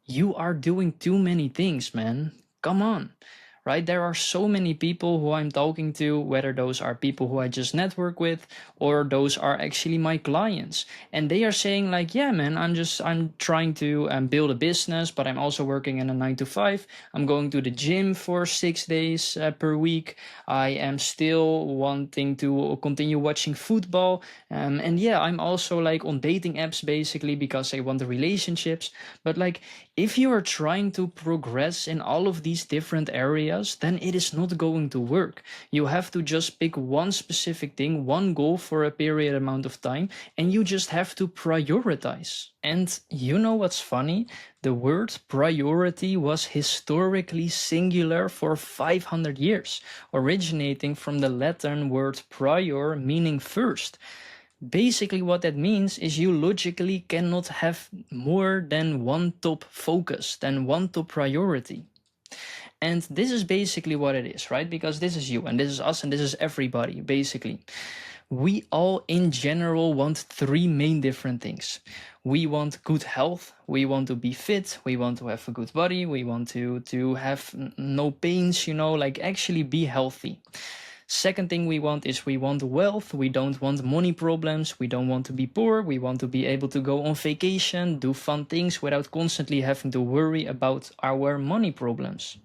you are doing too many things, man. Come on. Right? There are so many people who I'm talking to, whether those are people who I just network with or those are actually my clients. And they are saying like, yeah, man, I'm trying to build a business, but I'm also working in a 9 to 5. I'm going to the gym for 6 days per week. I am still wanting to continue watching football. And yeah, I'm also like on dating apps basically because I want the relationships. But like, if you are trying to progress in all of these different areas, then it is not going to work. You have to just pick one specific thing, one goal for a period amount of time, and you just have to prioritize. And you know what's funny? The word priority was historically singular for 500 years, originating from the Latin word prior, meaning first. Basically, what that means is you logically cannot have more than one top focus, than one top priority. And this is basically what it is, right? Because this is you, and this is us, and this is everybody, basically. We all, in general, want three main different things. We want good health, we want to be fit, we want to have a good body, we want to have no pains, like actually be healthy. Second thing we want is we want wealth. We don't want money problems. We don't want to be poor. We want to be able to go on vacation, do fun things without constantly having to worry about our money problems.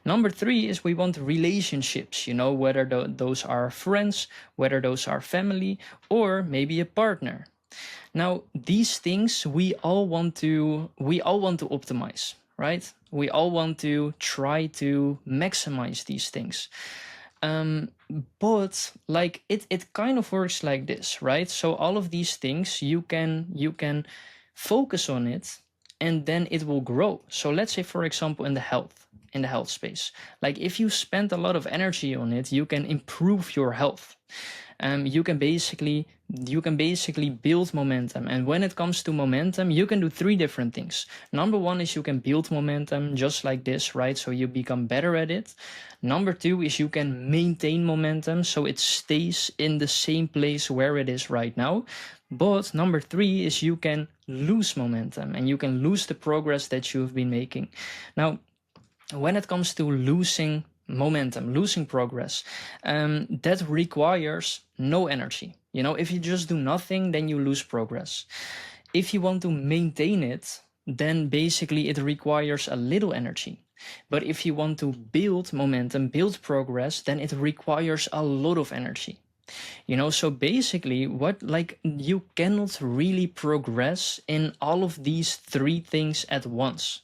Number three is we want relationships, whether those are friends, whether those are family, or maybe a partner. Now, these things we all want to optimize, right? We all want to try to maximize these things. But like it kind of works like this, right? So all of these things you can focus on it and then it will grow. So let's say, for example, in the health space, like if you spend a lot of energy on it, you can improve your health. You can basically build momentum. And when it comes to momentum, you can do three different things. Number one is you can build momentum just like this, right? So you become better at it. Number two is you can maintain momentum so it stays in the same place where it is right now. But number three is you can lose momentum and you can lose the progress that you've been making. Now, when it comes to losing momentum, losing progress, that requires no energy. If you just do nothing, then you lose progress. If you want to maintain it, then basically it requires a little energy. But if you want to build momentum, build progress, then it requires a lot of energy. So basically, what like you cannot really progress in all of these three things at once.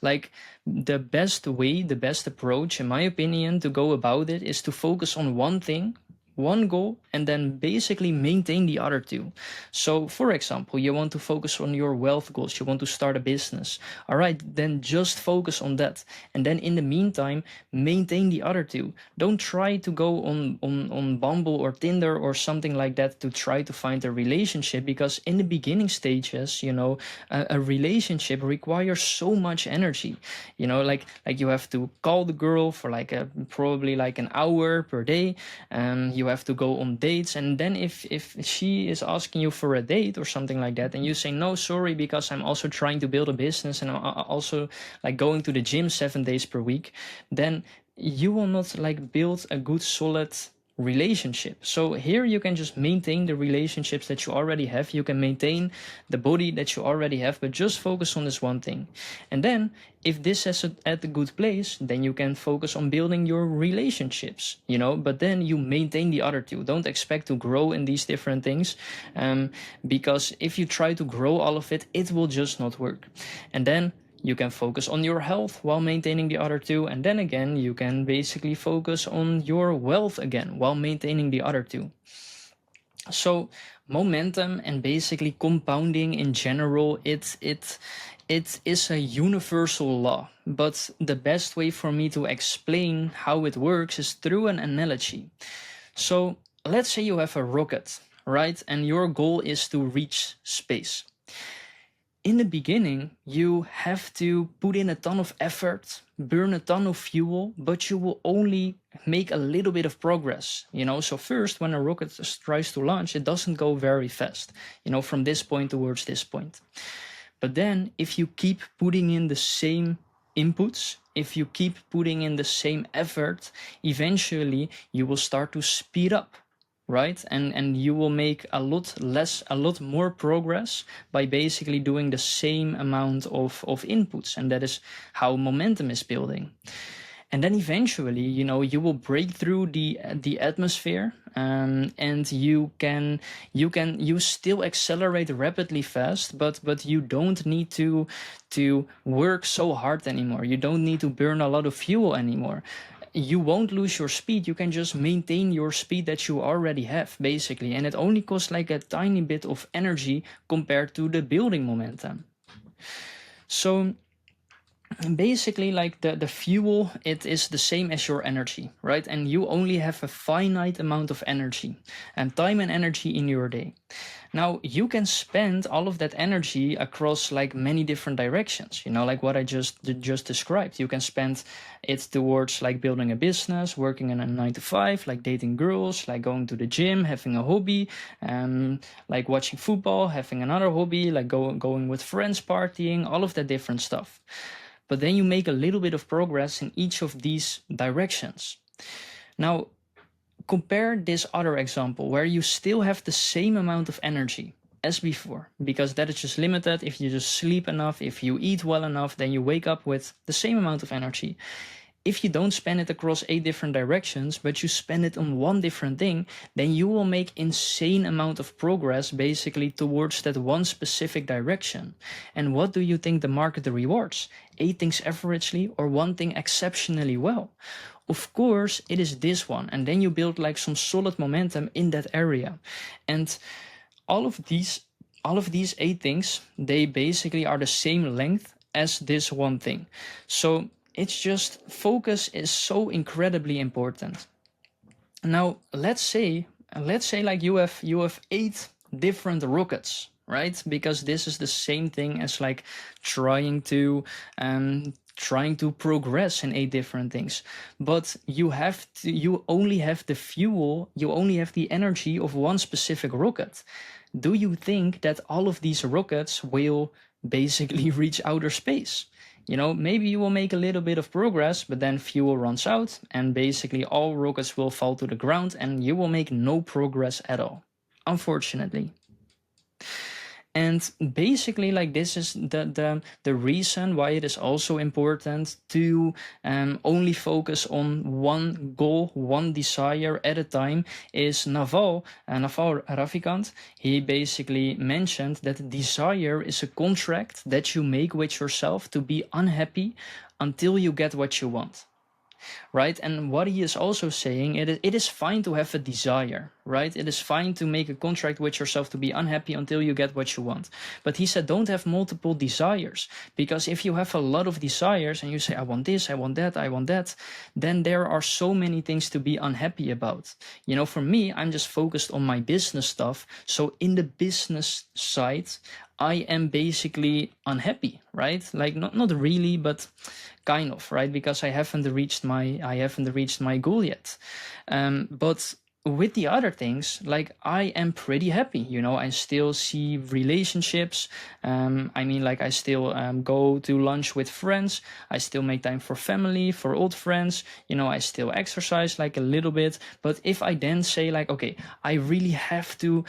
Like the best way, the best approach, in my opinion, to go about it is to focus on one thing, one goal, and then basically maintain the other two. So, for example, you want to focus on your wealth goals, you want to start a business. All right, then just focus on that. And then in the meantime, maintain the other two. Don't try to go on Bumble or Tinder or something like that to try to find a relationship, because in the beginning stages, a relationship requires so much energy. Like you have to call the girl for like probably like an hour per day. You have to go on dates, and then if she is asking you for a date or something like that, and you say no, sorry, because I'm also trying to build a business and I'm also like going to the gym 7 days per week, then you will not like build a good solid relationship. So here you can just maintain the relationships that you already have, you can maintain the body that you already have, but just focus on this one thing. And then if this is at a good place, then you can focus on building your relationships, but then you maintain the other two. Don't expect to grow in these different things, because if you try to grow all of it, it will just not work. And then you can focus on your health while maintaining the other two. And then again, you can basically focus on your wealth again while maintaining the other two. So momentum and basically compounding in general, it is a universal law. But the best way for me to explain how it works is through an analogy. So let's say you have a rocket, right? And your goal is to reach space. In the beginning, you have to put in a ton of effort, burn a ton of fuel, but you will only make a little bit of progress. So first, when a rocket tries to launch, it doesn't go very fast, from this point towards this point. But then if you keep putting in the same inputs, if you keep putting in the same effort, eventually you will start to speed up, right? And you will make a lot more progress by basically doing the same amount of inputs. And that is how momentum is building. And then eventually, you will break through the atmosphere, and you still accelerate rapidly fast, but you don't need to work so hard anymore. You don't need to burn a lot of fuel anymore. You won't lose your speed. You can just maintain your speed that you already have, basically, and it only costs like a tiny bit of energy compared to the building momentum. So basically, like the fuel, it is the same as your energy, right? And you only have a finite amount of energy and time and energy in your day. Now you can spend all of that energy across like many different directions, like what I just described. You can spend it towards like building a business, working in a 9 to 5, like dating girls, like going to the gym, having a hobby, like watching football, having another hobby, like going with friends, partying, all of that different stuff. But then you make a little bit of progress in each of these directions. Now, compare this other example where you still have the same amount of energy as before, because that is just limited. If you just sleep enough, if you eat well enough, then you wake up with the same amount of energy. If you don't spend it across 8 different directions, but you spend it on one different thing, then you will make insane amount of progress basically towards that one specific direction. And what do you think the market rewards? 8 things averagely or one thing exceptionally well? Of course, it is this one. And then you build like some solid momentum in that area. And all of these 8 things, they basically are the same length as this one thing. So it's just focus is so incredibly important. Now, let's say like you have 8 different rockets, right? Because this is the same thing as like trying to progress in 8 different things. But you only have the fuel, you only have the energy of one specific rocket. Do you think that all of these rockets will basically reach outer space? Maybe you will make a little bit of progress, but then fuel runs out and basically all rockets will fall to the ground and you will make no progress at all, unfortunately. And basically, like, this is the reason why it is also important to only focus on one goal, one desire at a time. Is Naval Ravikant, he basically mentioned that desire is a contract that you make with yourself to be unhappy until you get what you want. Right? And what he is also saying, it is fine to have a desire, right? It is fine to make a contract with yourself to be unhappy until you get what you want. But he said, don't have multiple desires, because if you have a lot of desires and you say, I want this, I want that, I want that, then there are so many things to be unhappy about. For me, I'm just focused on my business stuff. So in the business side, I am basically unhappy, right? Like not really, but kind of, right? Because I haven't reached my goal yet. But with the other things, like, I am pretty happy. I still see relationships. I still go to lunch with friends. I still make time for family, for old friends. I still exercise like a little bit. But if I then say like, okay, I really have to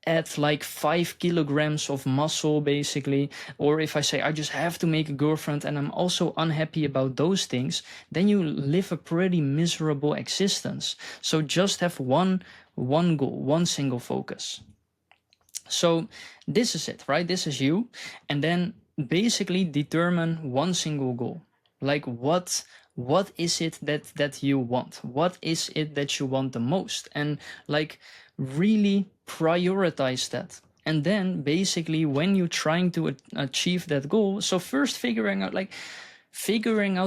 add like 5 kilograms of muscle basically, or if I say I just have to make a girlfriend and I'm also unhappy about those things, then you live a pretty miserable existence. So just have one goal, one single focus. So this is it, right? This is you. And then basically determine one single goal. Like what is it that you want? What is it that you want the most? And like really prioritize that. And then basically when you're trying to achieve that goal, so first figuring out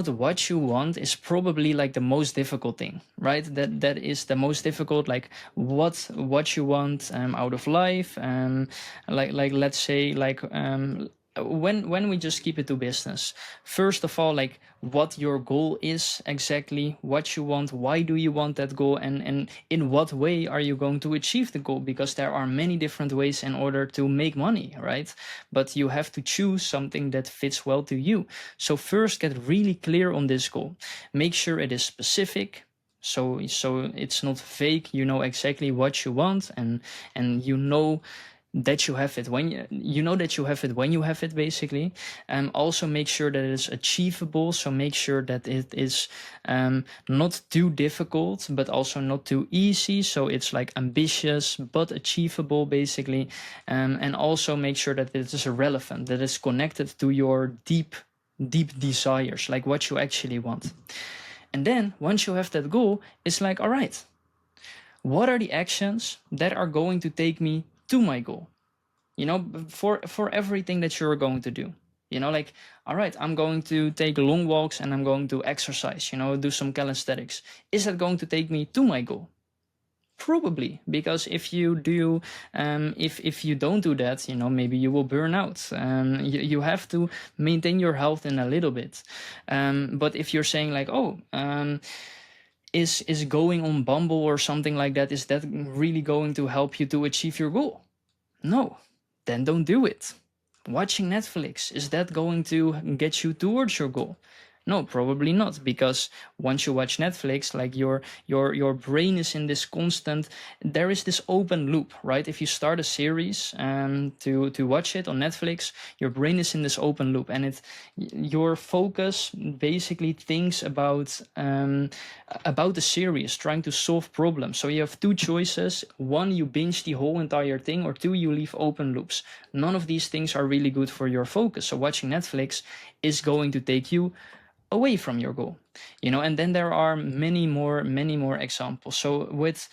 what you want is probably like the most difficult thing, right? That is the most difficult, like what you want out of life. Like let's say when we just keep it to business, first of all, like what your goal is exactly, what you want, why do you want that goal, and in what way are you going to achieve the goal, because there are many different ways in order to make money, right? But you have to choose something that fits well to you. So first, get really clear on this goal. Make sure it is specific, so it's not vague. You know exactly what you want, and you know that you have it when you know that you have it when you have it, basically. Also make sure that it is achievable, so make sure that it is not too difficult but also not too easy, so it's like ambitious but achievable, basically. And also make sure that it is relevant, that it's connected to your deep desires, like what you actually want. And then once you have that goal, it's like, all right, what are the actions that are going to take me to my goal? You know, for everything that you're going to do. You know, like, all right, I'm going to take long walks and I'm going to exercise, you know, do some calisthenics. Is that going to take me to my goal? Probably, because if you do, if you don't do that, you know, maybe you will burn out. You have to maintain your health in a little bit. But if you're saying like, oh, is going on Bumble or something like that, is that really going to help you to achieve your goal? No, then don't do it. Watching Netflix, is that going to get you towards your goal? No, probably not, because once you watch Netflix, like your brain is in this constant. There is this open loop, right? If you start a series to watch it on Netflix, your brain is in this open loop, and your focus basically thinks about the series, trying to solve problems. So you have two choices: one, you binge the whole entire thing, or two, you leave open loops. None of these things are really good for your focus. So watching Netflix is going to take you away from your goal, you know. And then there are many more examples. So with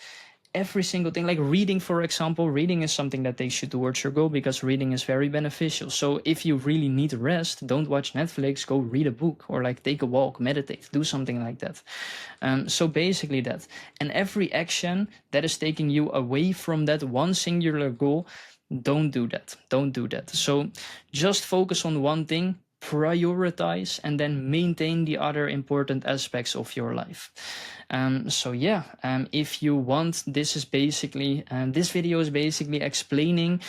every single thing, like reading, for example, reading is something that takes you towards your goal, because reading is very beneficial. So if you really need rest, don't watch Netflix, go read a book, or like take a walk, meditate, do something like that. So basically that. And every action that is taking you away from that one singular goal, don't do that. So just focus on one thing, prioritize, and then maintain the other important aspects of your life. So yeah, if you want, this video is basically explaining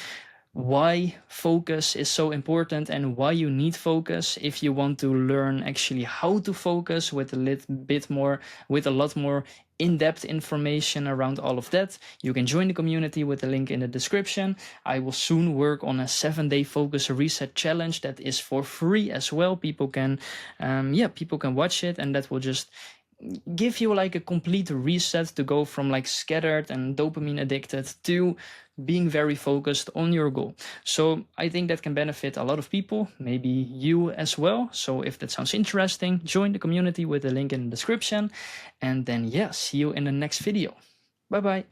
why focus is so important and why you need focus. If you want to learn actually how to focus with a lot more in-depth information around all of that, you can join the community with the link in the description. I will soon work on a 7-day focus reset challenge that is for free as well. People can watch it, and that will just give you like a complete reset to go from like scattered and dopamine addicted to being very focused on your goal. So I think that can benefit a lot of people, maybe you as well. So if that sounds interesting, join the community with the link in the description. And then yeah, see you in the next video. Bye bye.